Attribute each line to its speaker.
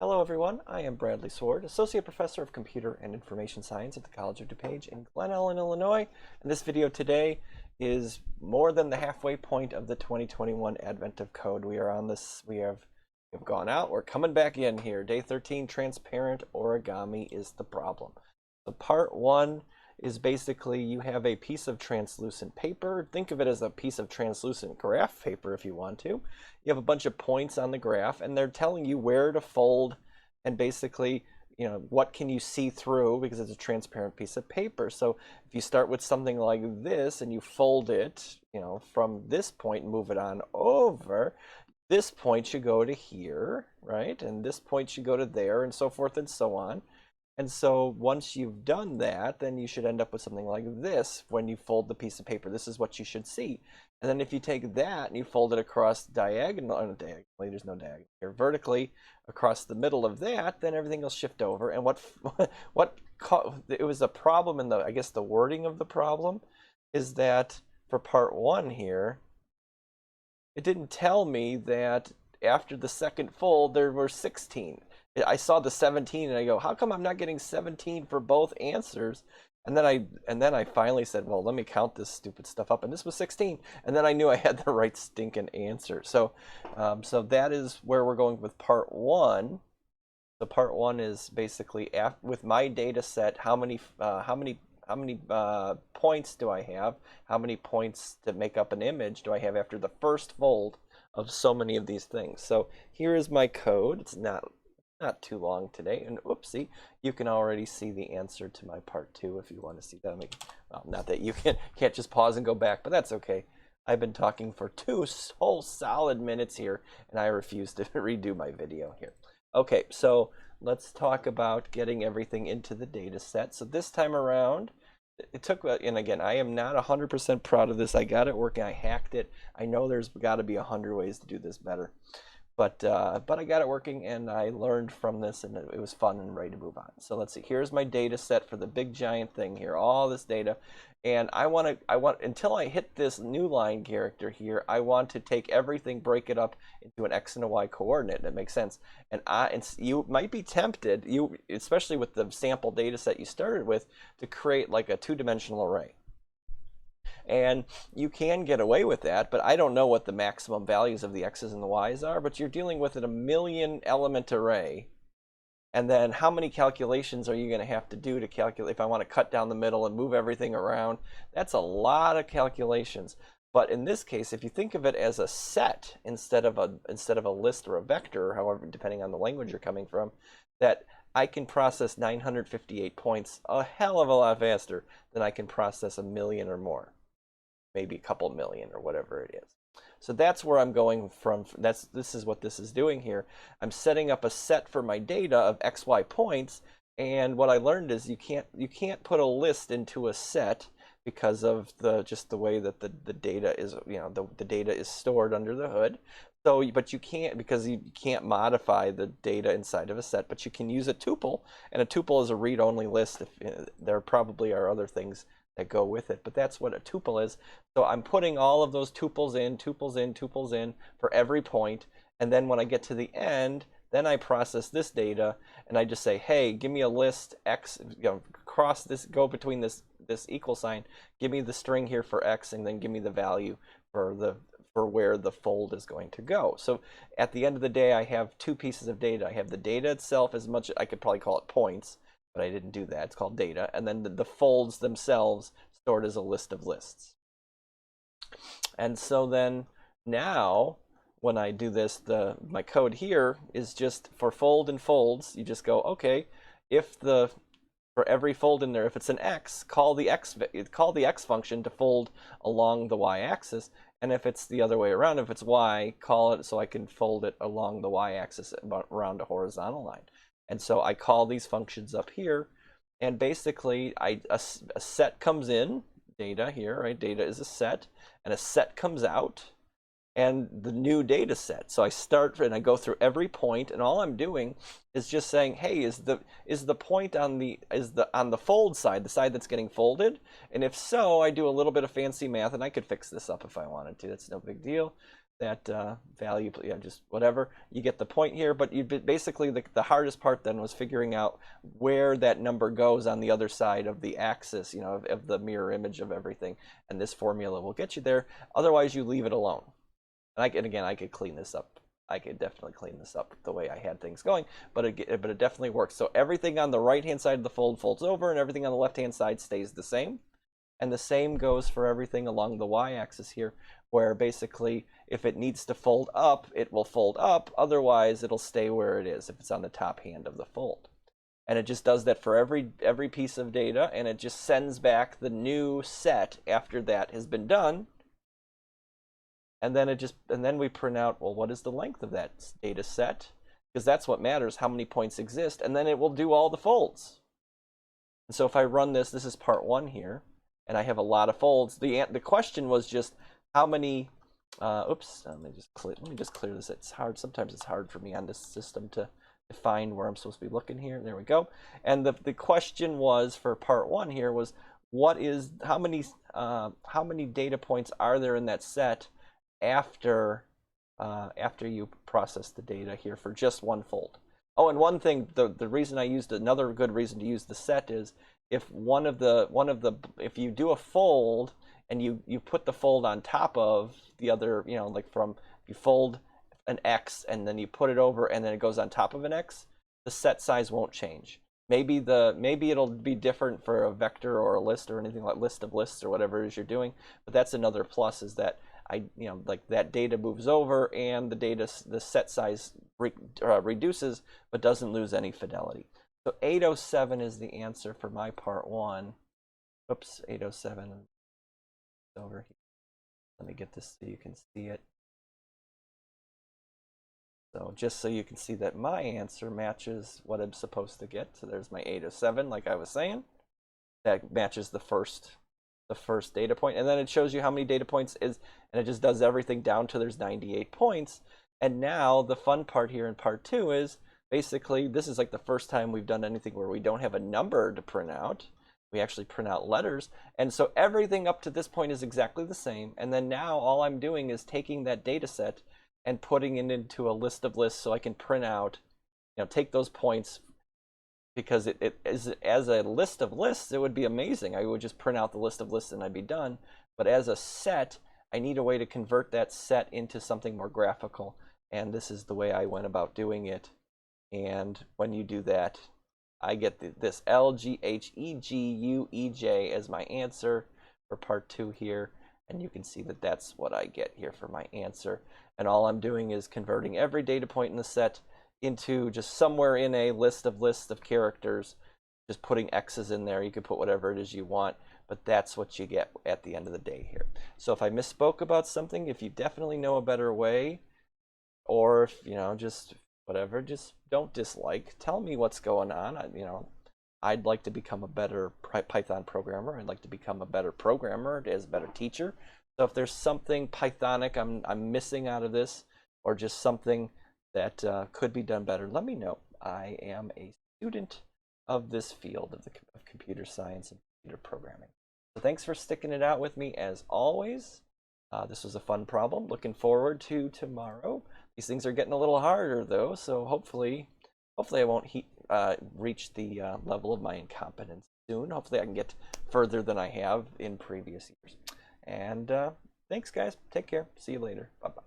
Speaker 1: Hello everyone, I am Bradley Sward, Associate Professor of Computer and Information Science at the College of DuPage in Glen Ellen, Illinois. And this video today is more than the halfway point of the 2021 Advent of Code. We are on this, we have gone out, we're coming back in here. Day 13, transparent origami is the problem. So part one is basically you have a piece of translucent paper. Think of it as a piece of translucent graph paper if you want to. You have a bunch of points on the graph and they're telling you where to fold and basically, you know, what can you see through because it's a transparent piece of paper. So if you start with something like this and you fold it, you know, from this point and move it on over, this point should go to here, right? And this point should go to there and so forth and so on. And so once you've done that, then you should end up with something like this when you fold the piece of paper. This is what you should see. And then if you take that and you fold it across diagonally, there's no diagonal here, vertically across the middle of that, then everything will shift over. And it was a problem in the, I guess the wording of the problem is that for part one here, it didn't tell me that after the second fold, there were 16. I saw the 17 and I go, how come I'm not getting 17 for both answers? And then I finally said, well, let me count this stupid stuff up, and this was 16. And then I knew I had the right stinking answer. So that is where we're going with part one. So part one is basically with my data set, how many points do I have? How many points to make up an image do I have after the first fold of so many of these things? So here is my code. It's not too long today, and oopsie, you can already see the answer to my part two if you want to see that. Well, not that you can't just pause and go back, but that's okay. I've been talking for 2 whole solid minutes here, and I refuse to redo my video here. Okay, so let's talk about getting everything into the data set. So this time around, it took, and again, I am not 100% proud of this. I got it working, I hacked it. I know there's got to be 100 ways to do this better. But I got it working and I learned from this and it was fun and ready to move on. So let's see, here's my data set for the big giant thing here, all this data. And I want, until I hit this new line character here, I want to take everything, break it up into an X and a Y coordinate. That makes sense. And you might be tempted, especially with the sample data set you started with, to create like a 2-dimensional array. And you can get away with that, but I don't know what the maximum values of the x's and the y's are, but you're dealing with a 1,000,000 element array. And then how many calculations are you going to have to do to calculate if I want to cut down the middle and move everything around? That's a lot of calculations. But in this case, if you think of it as a set instead of a list or a vector, however, depending on the language you're coming from, that I can process 958 points a hell of a lot faster than I can process 1,000,000 or more. Maybe a couple million or whatever it is. So that's where I'm going from. This is what this is doing here. I'm setting up a set for my data of XY points, and what I learned is you can't put a list into a set because of just the way that the data is, you know, the data is stored under the hood. So, but you can't, because you can't modify the data inside of a set, but you can use a tuple, and a tuple is a read-only list. There probably are other things that go with it, but that's what a tuple is. So I'm putting all of those tuples in for every point, and then when I get to the end, then I process this data and I just say, hey, give me a list x, you know, cross this, go between this equal sign, give me the string here for x, and then give me the value for where the fold is going to go. So at the end of the day, I have 2 pieces of data. I have the data itself, as much, I could probably call it points, but I didn't do that. It's called data. And then the folds themselves stored as a list of lists. And so then now when I do this, my code here is just for fold and folds. You just go, okay, for every fold in there, if it's an x, call the x function to fold along the y-axis. And if it's the other way around, if it's y, call it so I can fold it along the y-axis around a horizontal line. And so I call these functions up here, and basically a set comes in, data here, right? Data is a set, and a set comes out, and the new data set. So I start and I go through every point, and all I'm doing is just saying, hey, is the point on the fold side, the side that's getting folded? And if so, I do a little bit of fancy math, and I could fix this up if I wanted to. That's no big deal. value, yeah, just whatever. You get the point here, but you basically the hardest part then was figuring out where that number goes on the other side of the axis, you know, of the mirror image of everything. And this formula will get you there. Otherwise, you leave it alone. And again, I could clean this up. I could definitely clean this up the way I had things going, but it definitely works. So everything on the right-hand side of the fold folds over, and everything on the left-hand side stays the same. And the same goes for everything along the y-axis here, where basically if it needs to fold up, it will fold up. Otherwise, it'll stay where it is if it's on the top hand of the fold. And it just does that for every piece of data, and it just sends back the new set after that has been done. And then we print out, well, what is the length of that data set? Because that's what matters, how many points exist, and then it will do all the folds. And so if I run this is part 1 here, and I have a lot of folds. The question was just how many. Oops, let me just clear this. It's hard. Sometimes it's hard for me on this system to find where I'm supposed to be looking here. There we go. And the question was for part 1 here was how many data points are there in that set after you process the data here for just one fold. Oh, and one thing, the reason I used another good reason to use the set is if if you do a fold and you put the fold on top of the other, you know, like you fold an X and then you put it over and then it goes on top of an X, the set size won't change. Maybe it'll be different for a vector or a list or anything like list of lists or whatever it is you're doing, but that's another plus is that like that data moves over and the set size reduces but doesn't lose any fidelity. So 807 is the answer for my part 1. Oops, 807 over here. Let me get this so you can see it. So just so you can see that my answer matches what I'm supposed to get. So there's my 807, like I was saying. That matches the first data point, and then it shows you how many data points is, and it just does everything down to there's 98 points. And now the fun part here in part 2 is basically this is like the first time we've done anything where we don't have a number to print out. We actually print out letters, and so everything up to this point is exactly the same. And then now all I'm doing is taking that data set and putting it into a list of lists so I can print out, you know, take those points. Because it is as a list of lists, it would be amazing. I would just print out the list of lists and I'd be done. But as a set, I need a way to convert that set into something more graphical. And this is the way I went about doing it. And when you do that, I get this LGHEGUEJ as my answer for part 2 here. And you can see that that's what I get here for my answer. And all I'm doing is converting every data point in the set into just somewhere in a list of characters, just putting X's in there. You can put whatever it is you want, but that's what you get at the end of the day here. So if I misspoke about something, if you definitely know a better way, or if, you know, just whatever, just don't dislike. Tell me what's going on. I'd like to become a better Python programmer. I'd like to become a better programmer as a better teacher. So if there's something Pythonic I'm missing out of this, or just something that could be done better, let me know. I am a student of this field of computer science and computer programming. So thanks for sticking it out with me as always. This was a fun problem. Looking forward to tomorrow. These things are getting a little harder though, so hopefully I won't reach the level of my incompetence soon. Hopefully I can get further than I have in previous years. And thanks guys. Take care. See you later. Bye-bye.